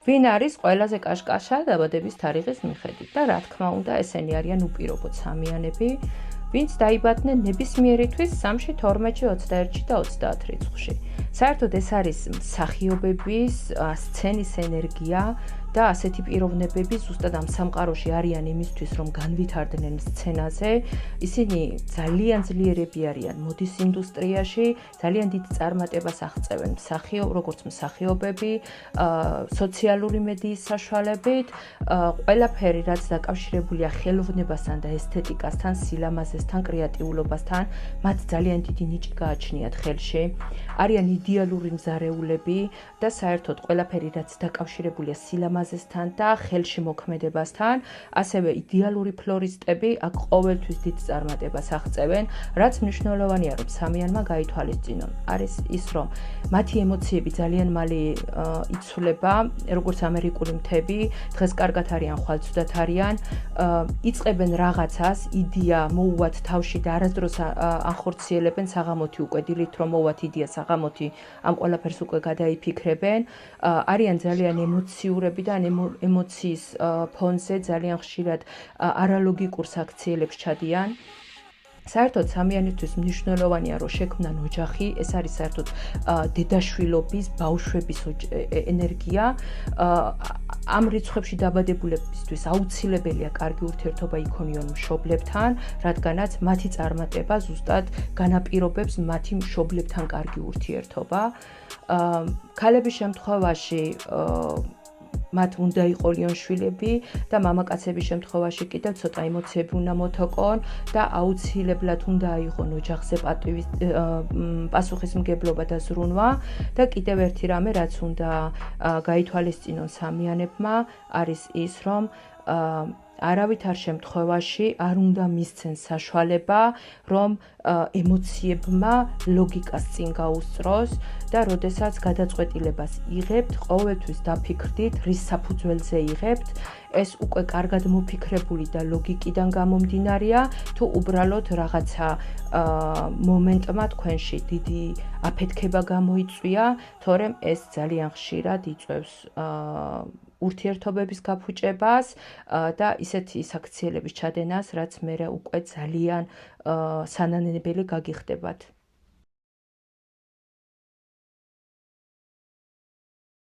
ვინ არის ყველაზე კაშკაშა დაბადების თარიღის მიხედვით და რა თქმა უნდა ესენი არიან უპირობო სამიანები, ვინც დაიბადნენ ნებისმიერი თვის 3-ში, 12-ში, 21-ში და 30 რიცხვში. საერთოდ ეს არის მსახიობების სცენის ენერგია და ასეთი პიროვნებები ზუსტად ამ სამყაროში არიან იმისთვის, რომ განვითარდნენ სცენაზე. ისინი ძალიან ძლიერები არიან მოდის ინდუსტრიაში, ძალიან დიდ წარმატებას აღწევენ როგორც მსახიობები, სოციალური მედიის საშუალებით, ყველაფერი რაც დაკავშირებულია ხელოვნებასთან და ესთეტიკასთან, სილამაზესთან, კრეატიულობასთან, მათ ძალიან დიდი ნიჭი გააჩნიათ ხელში. არიან იდეალური მზარეულები და საერთოდ ყველაფერი რაც დაკავშირებულია სილამაზესთან და ხელში მოქმედებასთან, ასევე იდეალური ფლორისტები აქ ყოველთვის დიდ წარმატებას აღწევენ, რაც მნიშვნელოვანია, რომ სამიანმა გაითვალისწინონ. არის ის, რომ მათი ემოციები ძალიან მალე იცვლება, როგორც ამერიკული მთები, დღეს კარგად არიან, ხვალ ცუდად არიან, იწყებენ რაღაცას, იდეა მოუვათ თავში და არასდროს ანხორციელებენ საღამოთი უკვე დილით რომ მოუვათ იდეა საღამოთი ამ ყველაფერს უკვე გადაიფიქრებენ, არიან ძალიან ემოციურები და ემოციის ფონზე ძალიან ხშირად არალოგიკურ საქციელებს ჩადიან. საერთოდ სამიანისთვის მნიშვნელოვანია, რომ შექმნან ოჯახი, ეს არის საერთოდ დედაშვილობის, ბავშვების ენერგია. ამ რიცხვებში დაბადებულებისთვის აუცილებელია კარგი ურთიერთობა იქონიონ მშობლებთან, რადგანაც მათი წარმატება ზუსტად განაპირობებს მათი მშობლებთან კარგი ურთიერთობა. ქალების შემთხვევაში მათ უნდა იყოლიონ შვილები და მამაკაცების შემთხვევაში კიდევ ცოტა ემოციები უნდა მოთოკონ და აუცილებლად უნდა აიღონ ოჯახზე პასუხისმგებლობა და ზრუნვა და კიდევ ერთი რამე რაც უნდა გაითვალისწინონ სამიანებმა არის ის, რომ არავითარ შემთხვევაში არ უნდა მისცენ საშუალება, რომ ემოციებმა ლოგიკას წინ გაუსწროს და როდესაც გადაწყვეტილებას იღებთ, ყოველთვის დაფიქრდით, რის საფუძველზე იღებთ, ეს უკვე კარგად მოფიქრებული და ლოგიკიდან გამომდინარეა, თუ უბრალოდ რაღაცა მომენტმა თქვენში დიდი აფეთქება გამოიწვია, თორემ ეს ძალიან ხშირად იწვევს ურთიერთობების გაფუჭებას და ისეთი საქციელების ჩადენას, რაც მერე უკვე ძალიან სანანებელი გაგიხდებათ.